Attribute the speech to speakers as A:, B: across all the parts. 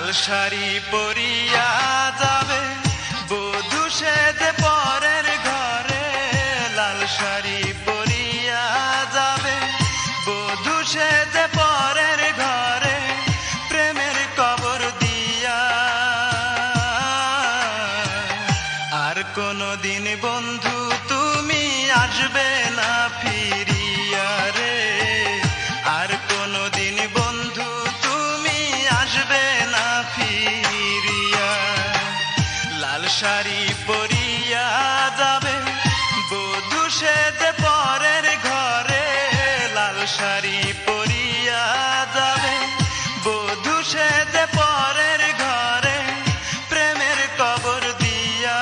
A: লাল শাড়ি পরিয়া যাবে বধূ সেজে পরের ঘরে, লাল শাড়ি পরিয়া যাবে বধূ সেজে পরের ঘরে, প্রেমের কবর দিয়া। আর কোনদিন বন্ধু তুমি আসবে না ফিরিয়া রে, আর কোনদিন বন্ধু তুমি আসবে না ফিরিয়া। লাল শাড়ি পরিয়া যাবে বধূ সেজে পরের ঘরে, লাল শাড়ি পরিয়া যাবে বধূ সেজে পরের ঘরে, প্রেমের কবর দিয়া।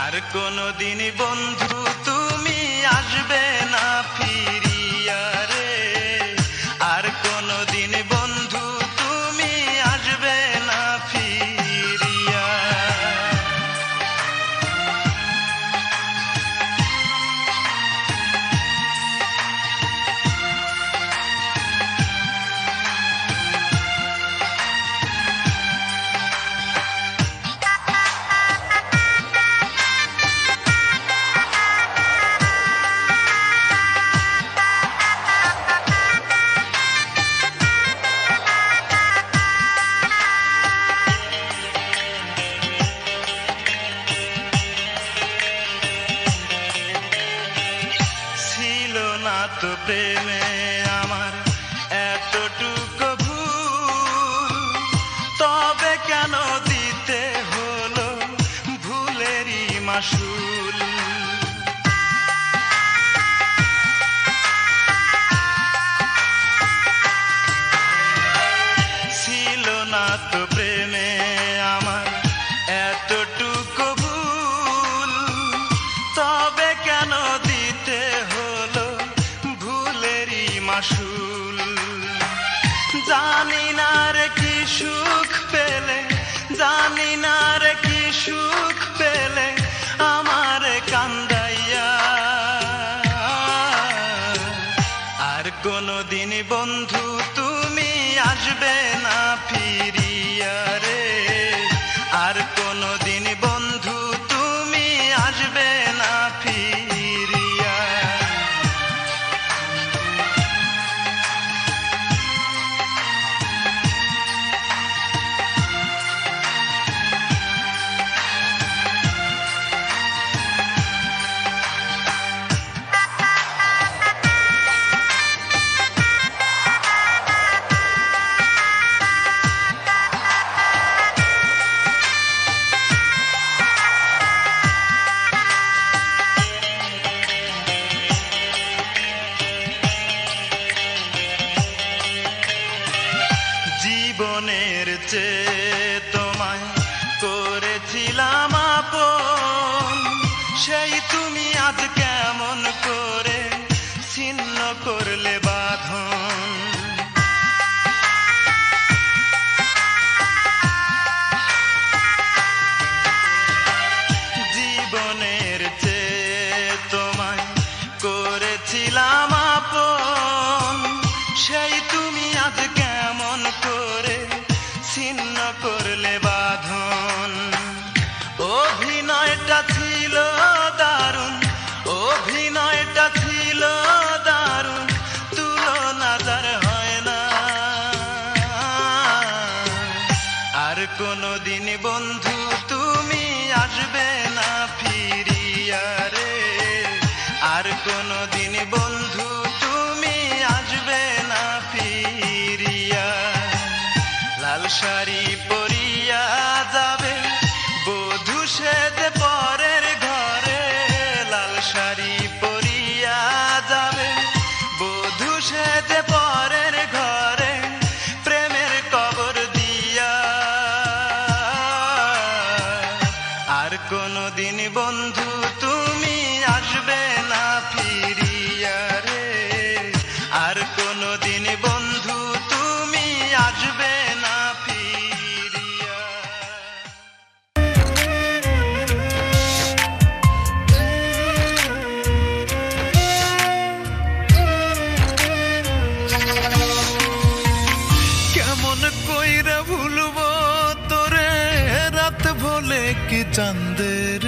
A: আর কোনদিন বন্ধু তুমি আসবে না ফিরিয়া রে, আর কোনদিন বন্ধু তুমি আসবে না ফিরিয়া। ছিল না তো প্রেমে আমার এতটুকু ভুল, তবে কেন দিতে হলো ভুলেরই মাসুল। ছিল না তো প্রেমে আমার এতটুকু ভুল, তবে কেন দিতে হলো ভুলেরই মাসুল। জানি না রে কি সুখ পেলে, জানি না রে কি সুখ পেলে আমার কান্দাইয়া। আর কোনদিন বন্ধু তুমি আসবে না ফিরিয়া রে, আর কোনদিন বন্ধু তুমি আসবে না ফিরিয়া। জীবনের চেয়ে তোমায় করেছিলাম আপন, সেই তুমি আজ কেমন করে ছিন্ন করলে বাঁধন। জীবনের চেয়ে তোমায় করেছিলাম আপন, সেই তুমি আজ কেমন করে ছিন্ন করলে বাঁধন। অভিনয়টা ছিল দারুণ, অভিনয়টা ছিল দারুণ, তুলনা যার হয় না। আর কোনদিন বন্ধু তুমি আসবে না ফিরিয়া রে, আর কোনদিন বন্ধু তুমি আসবে না ফিরিয়া। লাল শাড়ি পরিয়া যাবে বধূ সেজে পরের ঘরে, লাল শাড়ি পরিয়া যাবে বধূ সেজে পরের ঘরে, প্রেমের কবর দিয়া। আর কোনদিন বন্ধু তুমি আসবে না ফিরিয়া রে, আর কোনদিন বন্ধু তুমি আসবে না ফিরিয়া।
B: চাঁদের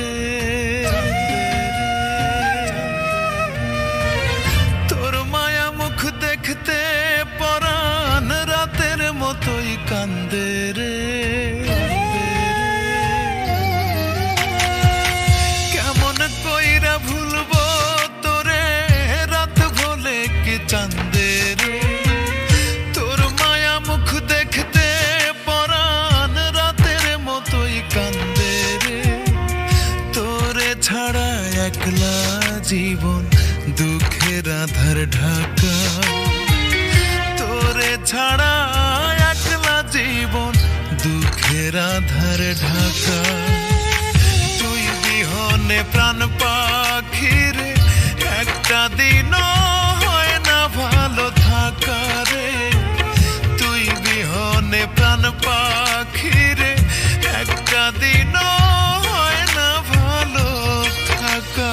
B: তোর মায়া মুখ দেখতে পরাণ রাতের মতোই কান্দে রে। কেমন কইরা ভুলবো তোরে রাত ভোলে কি চাঁদে রে। তোর মায়া মুখ দেখতে পরাণ রাতের মতোই কান্দে রে। তোরে ছাড়া একলা জীবন দুঃখের আধার ঢাকা। তোরে ছাড়া একলা জীবন দুঃখের আধার ঢাকা। তুই বিহনে প্রাণ পাখি রে একটা দিনও হয় না ভালো থাকা রে। তুই বিহনে প্রাণ পাখি রে একটা দিনও হয় না ভালো থাকা।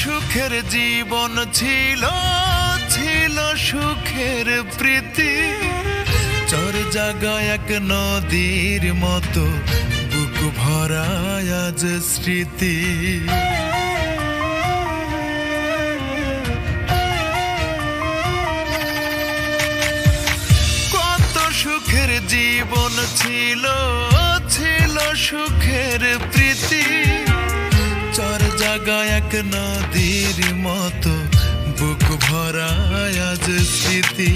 B: সুখের জীবন ছিল ছিল সুখের প্রীতি। চর জাগা এক নদীর মতো বুক ভরা আজ স্মৃতি। কত সুখের জীবন ছিল ছিল সুখের প্রীতি। চর জাগা এক নদীর মতো বুক ভরা আজ স্মৃতি।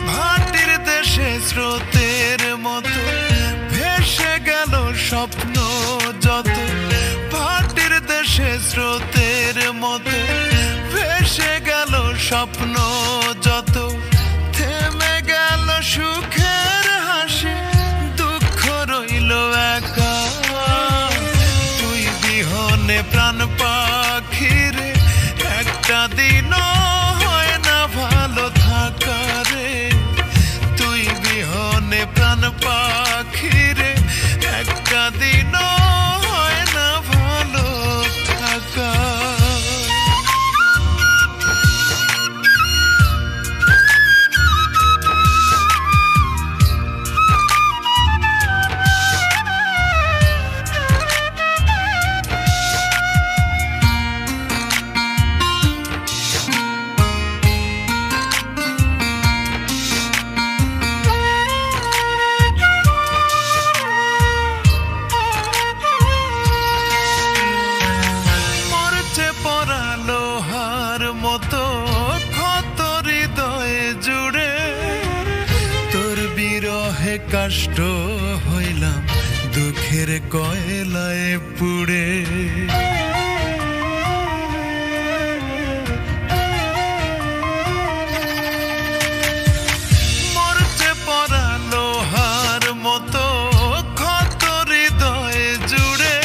B: ভাটির দেশে স্রোতের মতো ভেসে গেল স্বপ্ন যত। ভাটির দেশে স্রোতের মতো ভেসে গেল স্বপ্ন যত। থেমে গেল সুখের হাসি দুঃখ রইল একা। বিহনে প্রাণ পাখি রে একটা দিনও হয় না ভালো থাকা রে। তুই বিহনে প্রাণ পাখি রে একটা দিনও হয় না ভালো থাকা। মতো ক্ষত হৃদয়ে জুড়ে তোর বিরহে কষ্ট হইলাম দুঃখের কয়লায় পুড়ে। মরচে পড়া লোহার মতো ক্ষত হৃদয়ে জুড়ে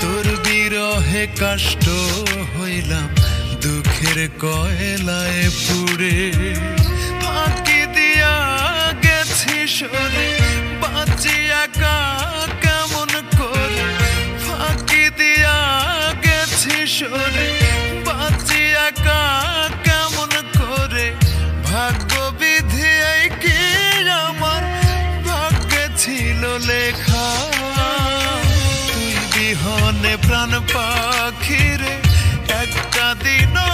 B: তোর বিরহে কষ্ট হইলাম দুঃখের কয়লায় পুড়ে। ফাঁকি দিয়া গেছি সরে বাঁচি একা কেমন করে। ফাঁকি দিয়া গেছি সরে বাঁচি একা কেমন করে। ভাগ্য বিধি এই কি আমার ভাগ্যে ছিল লেখা। তুই বিহনে প্রাণ পাখি রে একটা দিনও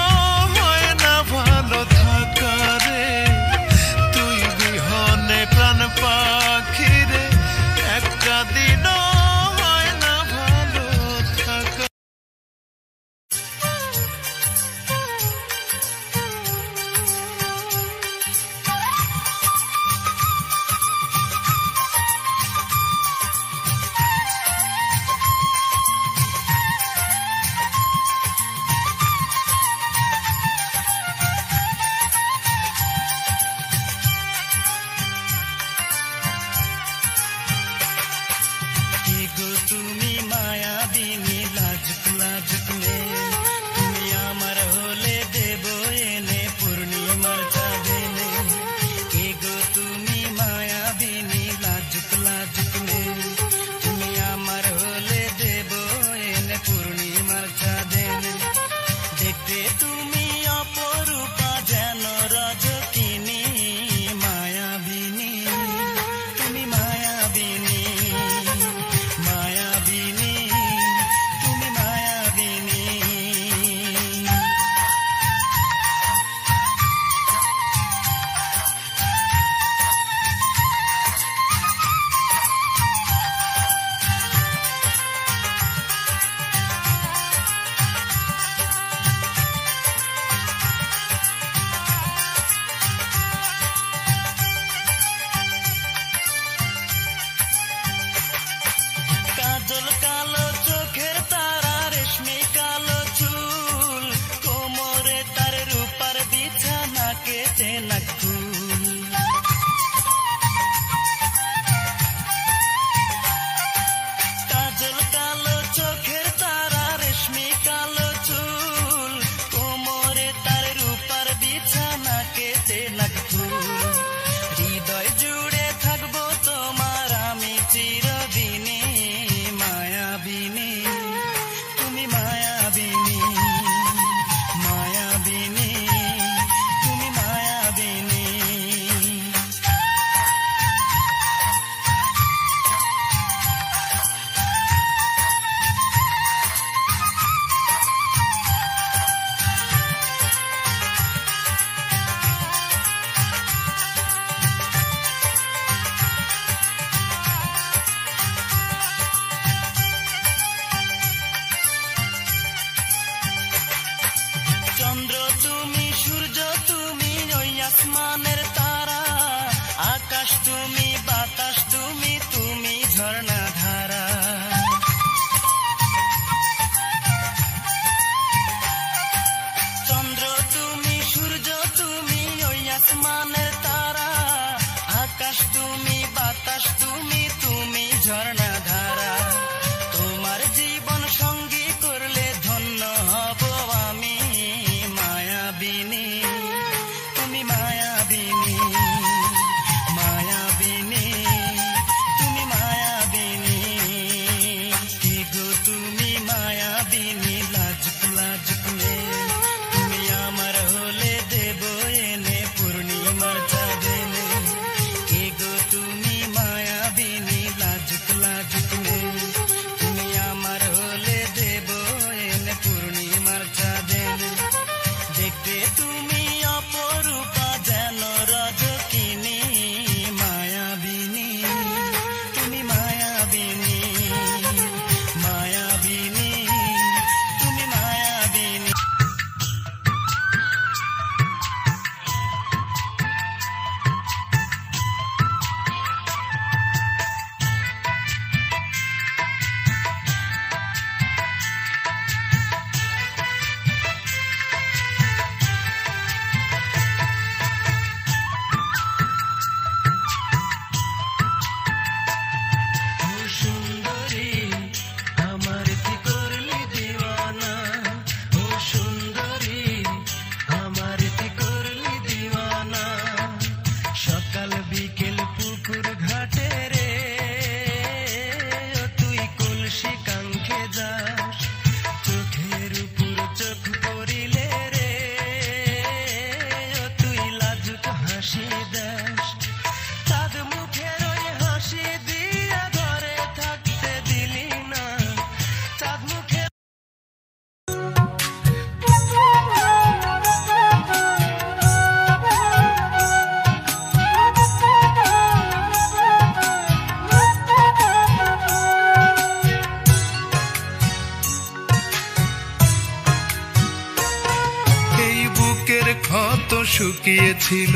B: হয় না ভালো থাকা রে। তুই বিহনে প্রাণ পাখি রে একটা দিনও হয় না ভালো থাকা।
A: আকাশ তুমি, বাতাস তুমি, তুমি ঝর্ণা ধারা। চন্দ্র তুমি, সূর্য তুমি, ওই আসমানের তারা। আকাশ তুমি, বাতাস তুমি, তুমি ঝর্ণা ধারা। তোমার জীবন সঙ্গী করলে ধন্য হব আমি। মায়াবিনী তুমি, মায়াবিনী, মায়াবিনী তুমি, মায়াবিনী। কি গো তুমি মায়াবিনী, লাজুক লাজুক মেয়ে। তুমি আমার হলে দেব এনে পূর্ণিমার চাঁদ এনে। কি গো তুমি মায়াবিনী, লাজুক লাজুক মেয়ে। তুমি আমার হলে দেব এনে পূর্ণিমার চাঁদ এনে। দেখতে তুমি অপরূপা যেন রজকিনী। মায়াবিনী তুমি, মায়াবিনী, মায়াবিনী তুমি, মায়াবিনী। ও সুন্দরী আমার কি করলি দিওয়ানা। ও সুন্দরী আমার কি করলি দিওয়ানা। সকাল বিকেল পুকুর ঘাটে রে, ও তুই কলসি কাঙ্খে যাস। চোখের উপর চোখ পড়িলে রে, ও তুই লাজুক হাসি দাস। চাঁদ মুখের ওই হাসি দিয়া ঘরে থাকতে দিলি না। চাঁদ মুখের
B: এই বুকের ক্ষত শুকিয়েছিল,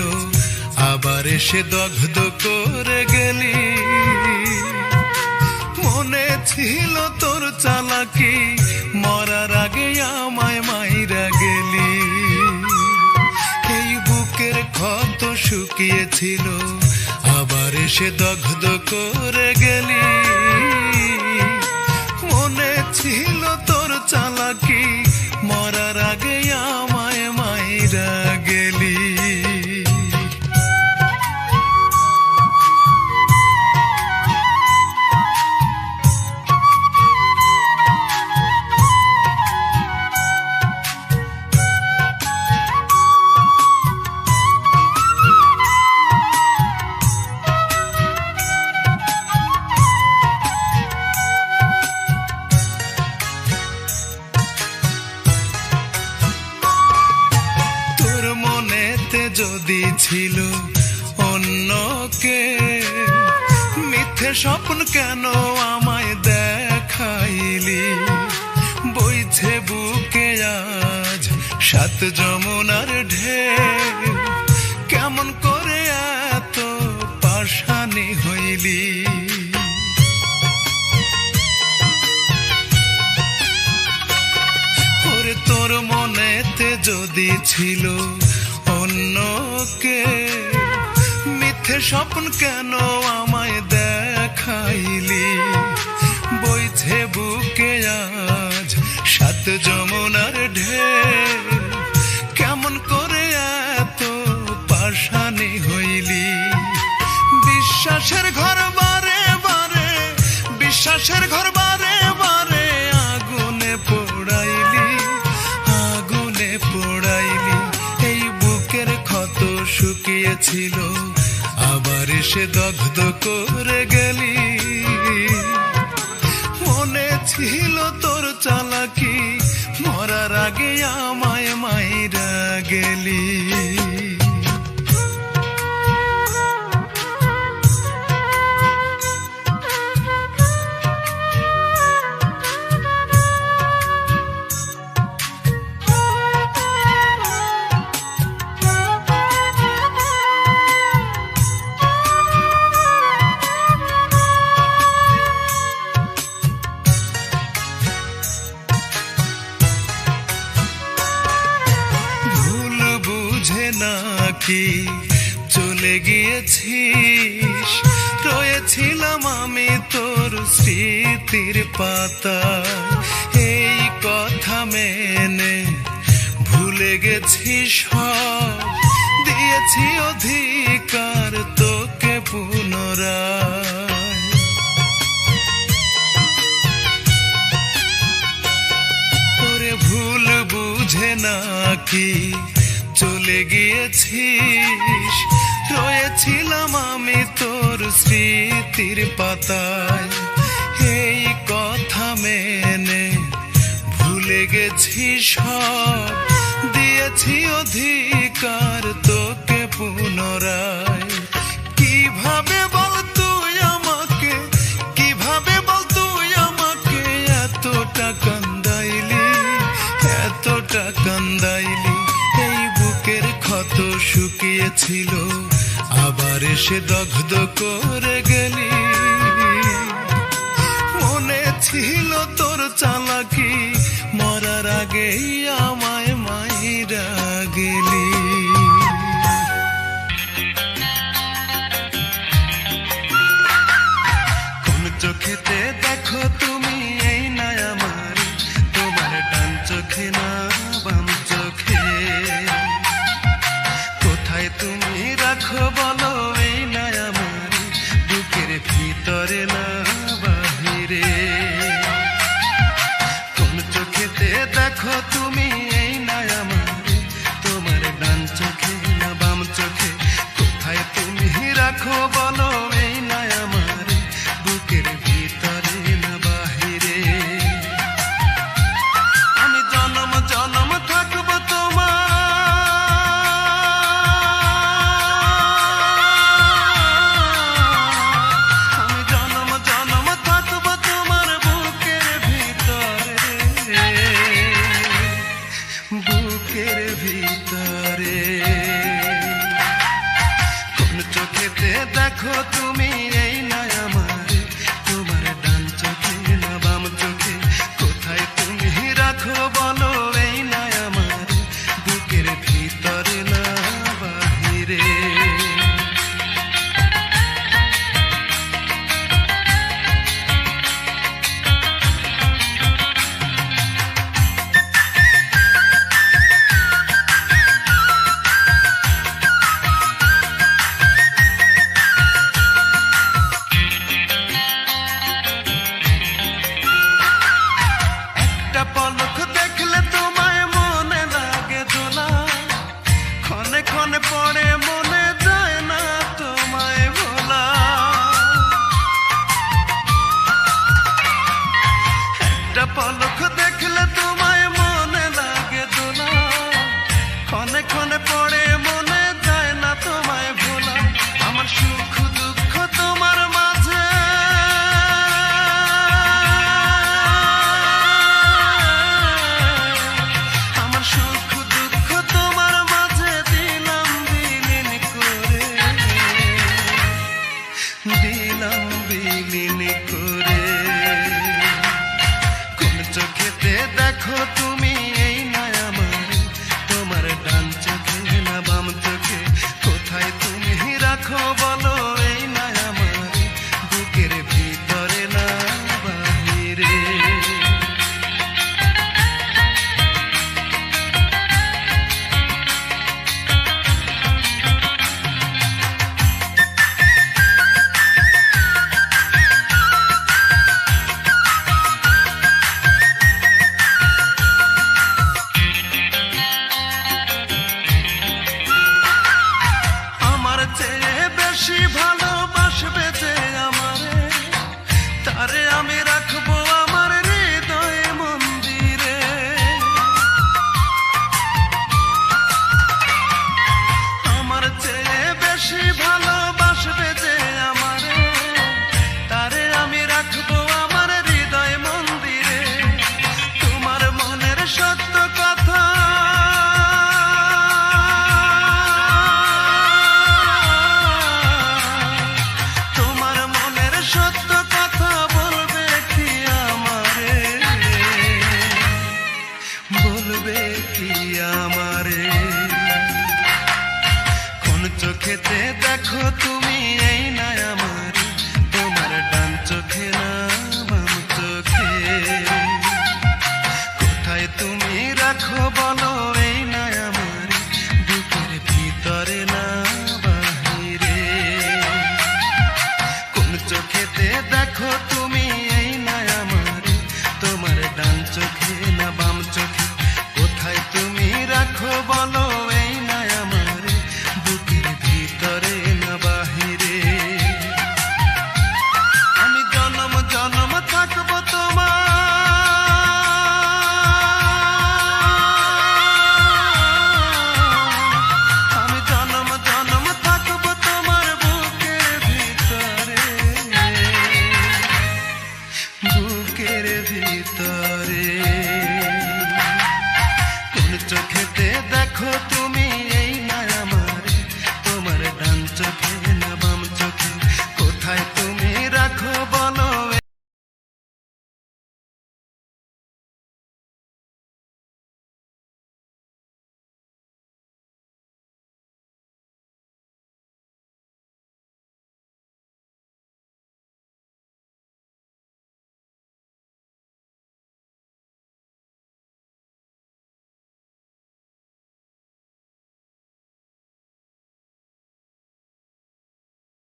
B: আবার এসে দগ্ধ করে গেলি। মনে ছিল তোর চালাকি, মরার আগে আমায় মাইরা গেলি। এই বুকের ক্ষত শুকিয়েছিল, আবার এসে দগ্ধ করে গেলি। মনে ছিল তোর চালাকি, মরার আগে আমায় মাইরা গেলি। তোর মনেতে যদি ছিল অন্যকে, মিথ্যে স্বপ্ন কেন আমায় দেখাইলি। বইছে বুকে আজ সাত যমুনার ঢেউ, কেমন করে এত পাষাণী হইলি। ওরে তোর মনেতে যদি ছিল অন্যকে, মিথ্যে স্বপ্ন কেন আমায় দেখাইলি। বইছে বুকে আজ সাত যমুনার ঢেউ, কেমন করে এত পাষাণী হইলি। বিশ্বাসের ঘর বারে বারে, বিশ্বাসের ঘর বারে বারে আগুনে পোড়াইলি, আগুনে পোড়াইলি। এই বুকের ক্ষত শুকিয়েছিল, আবার এসে দগ্ধ করে গেলি। মনে ছিল তোর চালাকি, মরার আগে আমায় মাইরা গেলি। নাকি চলে গিয়েছিস, রয়েছিলাম আমি তোর স্মৃতির পাতায়। এই কথা মেনে ভুলে গেছি সব, দিয়েছি অধিকার তোকে পুনরায়। তোরে ভুল বুঝে নাকি চলে গিয়েছিস, রয়েছিলাম আমি তোর স্মৃতির পাতায়। এই কথা মেনে ভুলে গেছি সব, দিয়েছি অধিকার তোকে পুনরায়। কিভাবে বল তুই আমাকে, কিভাবে বল তুই আমাকে এতটা কান্দাইলি, এতটা কান্দাইলি। এই বুকের ক্ষত শুকিয়েছিল, আবার এসে দগ্ধ করে গেলি। মনে ছিল তোর চালাকি, মরার আগেই আমায় মাইরা গেলি।
A: কোন চোখেতে দেখো তুমি এই না আমার, তোমার ডান চোখে না বাম চোখে। কোথায় তুমি রাখো বলো এই না আমার, বুকের ভিতরে না বাহিরে। কোন চোখেতে দেখো তুমি এই না আমার, তোমার ডান চোখে না বাম চোখে। কোথায় তুমি রাখো বলো এই না আমার, বুকের ভিতরে না বাহিরে। আমি জনম জনম থাকবো তোমার, আমি জনম জনম থাকবো তোমার বুকের ভিতরে, বুকের ভিতরে। কোন চোখেতে দেখো তুমি এই না আমার, তোমার ডান চোখে না বাম চোখে। কোথায় তুমি রাখো বলো এই না আমার, বুকের ভিতরে না বাহিরে। একটা পলক দেখলে তোমায় মনে লাগে দোলা, ক্ষণে ক্ষণে পড়ে মনে যায় না তোমায় ভোলা। একটা পলক দেখলে তোমায় মনে লাগে দোলা, ক্ষণে ক্ষণে পড়ে মনে যায় না তোমায় ভোলা। আমার সুখ দুঃখ তোমার মাঝে, আমার সুখ দুঃখ তোমার মাঝে দিলাম বিলীন করে, দিলাম বিলীন করে। কোন চোখেতে দেখো তুমি এই না আমার, তোমার ডান চোখে না বাম চোখে। কোথায় তুমি রাখো বলো এই না আমার, বুকের ভিতরে না বাহিরে। চোখেতে দেখো তুমি এই না আমার, তোমার ডান চোখে না বাম চোখে। কোথায় তুমি রাখো বলো এই না আমার, বুকের ভিতরে না বাহিরে। কোন চোখেতে দেখো তুমি এই না আমার, তোমার ডান চোখে না বাম চোখে। কোথায় তুমি রাখো বলো এই না আমার, বুকের ভিতরে না বাহিরে। আমি জনম জনম থাকবো তোমার, আমি জনম জনম থাকবো তোমার বুকের ভিতরে, বুকের ভিতরে। কোন চোখেতে দেখো তুমি